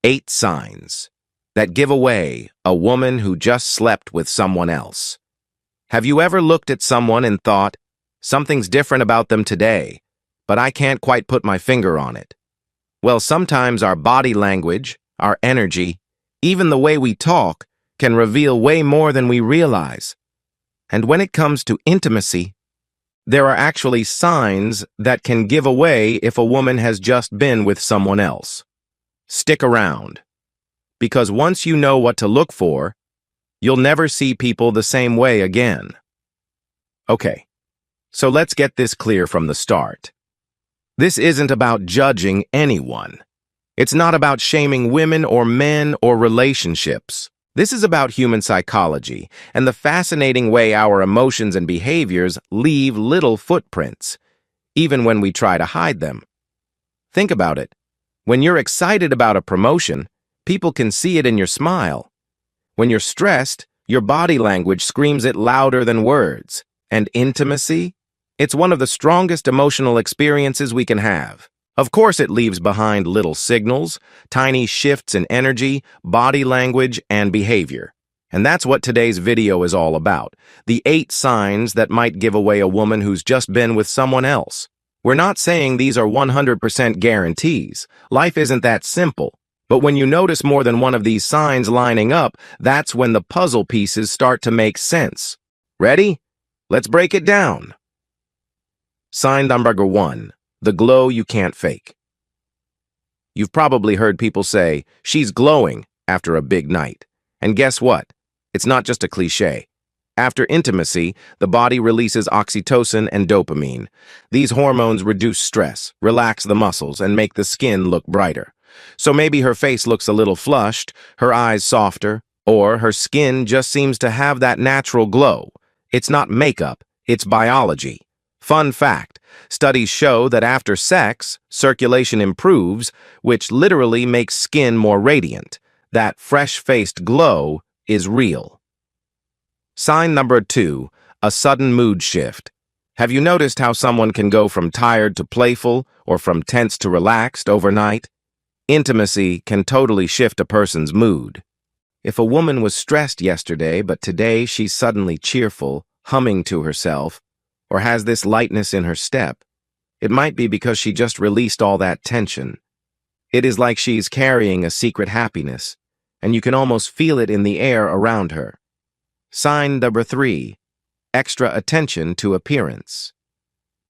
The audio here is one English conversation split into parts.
8 signs that give away a woman who just slept with someone else. Have you ever looked at someone and thought, something's different about them today, but I can't quite put my finger on it? Well, sometimes our body language, our energy, even the way we talk, can reveal way more than we realize. And when it comes to intimacy, there are actually signs that can give away if a woman has just been with someone else. Stick around, because once you know what to look for, you'll never see people the same way again. Okay, so let's get this clear from the start. This isn't about judging anyone. It's not about shaming women or men or relationships. This is about human psychology and the fascinating way our emotions and behaviors leave little footprints, even when we try to hide them. Think about it. When you're excited about a promotion, people can see it in your smile. When you're stressed, your body language screams it louder than words. And intimacy? It's one of the strongest emotional experiences we can have. Of course, it leaves behind little signals, tiny shifts in energy, body language, and behavior. And that's what today's video is all about. The 8 signs that might give away a woman who's just been with someone else. We're not saying these are 100% guarantees. Life isn't that simple. But when you notice more than one of these signs lining up, that's when the puzzle pieces start to make sense. Ready? Let's break it down. Sign number 1. The glow you can't fake. You've probably heard people say, she's glowing after a big night. And guess what? It's not just a cliche. After intimacy, the body releases oxytocin and dopamine. These hormones reduce stress, relax the muscles, and make the skin look brighter. So maybe her face looks a little flushed, her eyes softer, or her skin just seems to have that natural glow. It's not makeup, it's biology. Fun fact, studies show that after sex, circulation improves, which literally makes skin more radiant. That fresh-faced glow is real. Sign number 2, a sudden mood shift. Have you noticed how someone can go from tired to playful or from tense to relaxed overnight? Intimacy can totally shift a person's mood. If a woman was stressed yesterday, but today she's suddenly cheerful, humming to herself, or has this lightness in her step, it might be because she just released all that tension. It is like she's carrying a secret happiness, and you can almost feel it in the air around her. Sign number 3, extra attention to appearance.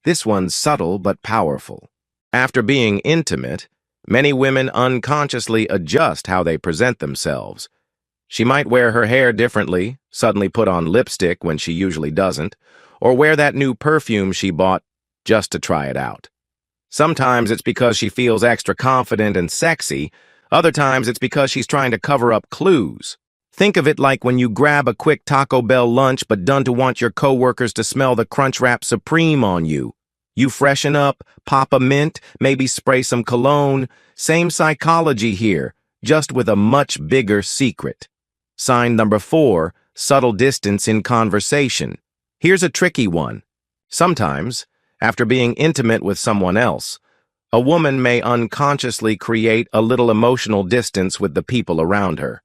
This one's subtle but powerful. After being intimate, many women unconsciously adjust how they present themselves. She might wear her hair differently, suddenly put on lipstick when she usually doesn't, or wear that new perfume she bought just to try it out. Sometimes it's because she feels extra confident and sexy. Other times it's because she's trying to cover up clues. Think of it like when you grab a quick Taco Bell lunch but don't want your coworkers to smell the Crunchwrap Supreme on you. You freshen up, pop a mint, maybe spray some cologne. Same psychology here, just with a much bigger secret. Sign number 4, subtle distance in conversation. Here's a tricky one. Sometimes, after being intimate with someone else, a woman may unconsciously create a little emotional distance with the people around her.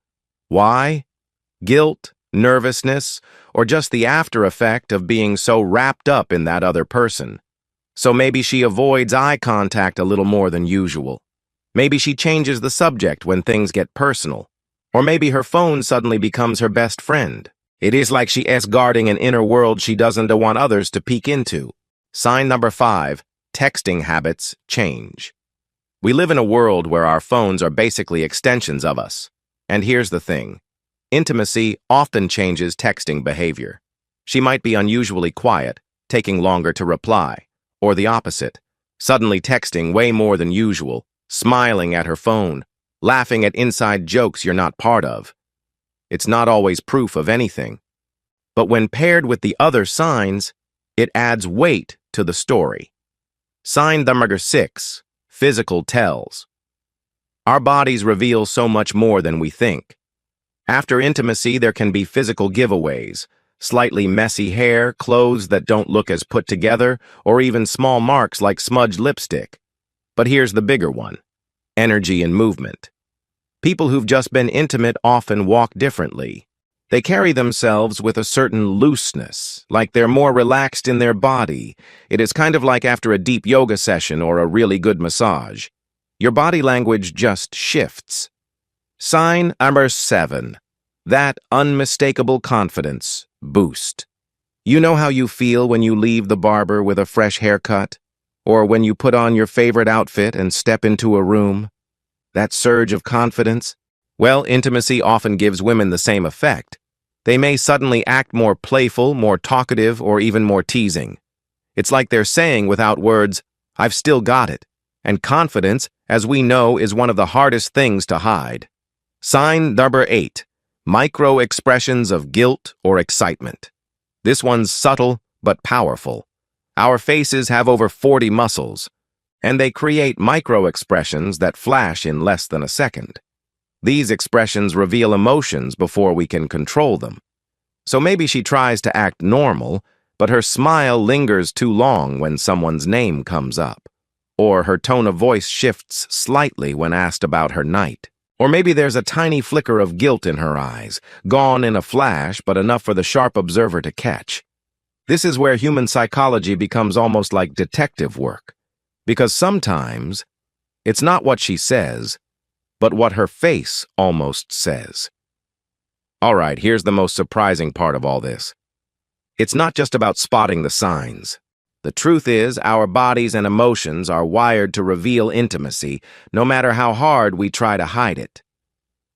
Why? Guilt, nervousness, or just the after effect of being so wrapped up in that other person. So maybe she avoids eye contact a little more than usual. Maybe she changes the subject when things get personal. Or maybe her phone suddenly becomes her best friend. It is like she is guarding an inner world she doesn't want others to peek into. Sign number 5, texting habits change. We live in a world where our phones are basically extensions of us. And here's the thing. Intimacy often changes texting behavior. She might be unusually quiet, taking longer to reply, or the opposite, suddenly texting way more than usual, smiling at her phone, laughing at inside jokes you're not part of. It's not always proof of anything. But when paired with the other signs, it adds weight to the story. Sign number 6, physical tells. Our bodies reveal so much more than we think. After intimacy, there can be physical giveaways, slightly messy hair, clothes that don't look as put together, or even small marks like smudged lipstick. But here's the bigger one: energy and movement. People who've just been intimate often walk differently. They carry themselves with a certain looseness, like they're more relaxed in their body. It is kind of like after a deep yoga session or a really good massage. Your body language just shifts. Sign number 7. That unmistakable confidence boost. You know how you feel when you leave the barber with a fresh haircut? Or when you put on your favorite outfit and step into a room? That surge of confidence? Well, intimacy often gives women the same effect. They may suddenly act more playful, more talkative, or even more teasing. It's like they're saying without words, "I've still got it." And confidence, as we know, is one of the hardest things to hide. Sign number 8. Micro-expressions of guilt or excitement. This one's subtle but powerful. Our faces have over 40 muscles, and they create micro-expressions that flash in less than a second. These expressions reveal emotions before we can control them. So maybe she tries to act normal, but her smile lingers too long when someone's name comes up. Or her tone of voice shifts slightly when asked about her night. Or maybe there's a tiny flicker of guilt in her eyes, gone in a flash, but enough for the sharp observer to catch. This is where human psychology becomes almost like detective work. Because sometimes, it's not what she says, but what her face almost says. All right, here's the most surprising part of all this. It's not just about spotting the signs. The truth is, our bodies and emotions are wired to reveal intimacy, no matter how hard we try to hide it.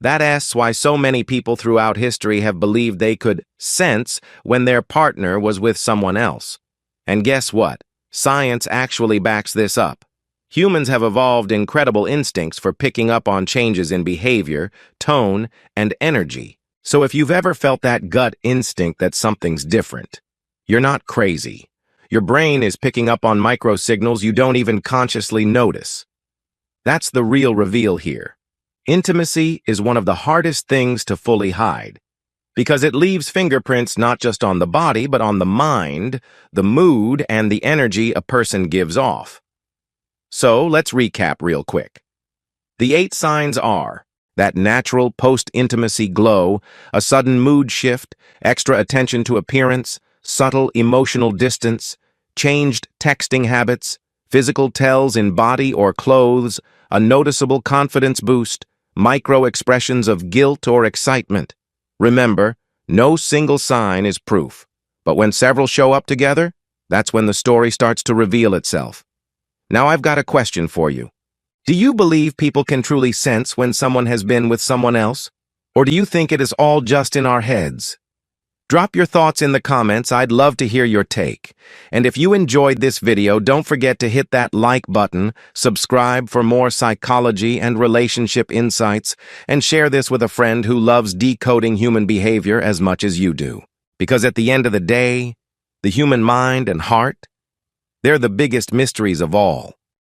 That's why so many people throughout history have believed they could sense when their partner was with someone else. And guess what? Science actually backs this up. Humans have evolved incredible instincts for picking up on changes in behavior, tone, and energy. So if you've ever felt that gut instinct that something's different, you're not crazy. Your brain is picking up on micro-signals you don't even consciously notice. That's the real reveal here. Intimacy is one of the hardest things to fully hide, because it leaves fingerprints not just on the body, but on the mind, the mood, and the energy a person gives off. So let's recap real quick. The 8 signs are that natural post-intimacy glow, a sudden mood shift, extra attention to appearance, subtle emotional distance, changed texting habits, physical tells in body or clothes, a noticeable confidence boost, micro-expressions of guilt or excitement. Remember, no single sign is proof, but when several show up together, that's when the story starts to reveal itself. Now I've got a question for you. Do you believe people can truly sense when someone has been with someone else? Or do you think it is all just in our heads? Drop your thoughts in the comments. I'd love to hear your take. And if you enjoyed this video, don't forget to hit that like button, subscribe for more psychology and relationship insights, and share this with a friend who loves decoding human behavior as much as you do. Because at the end of the day, the human mind and heart, they're the biggest mysteries of all.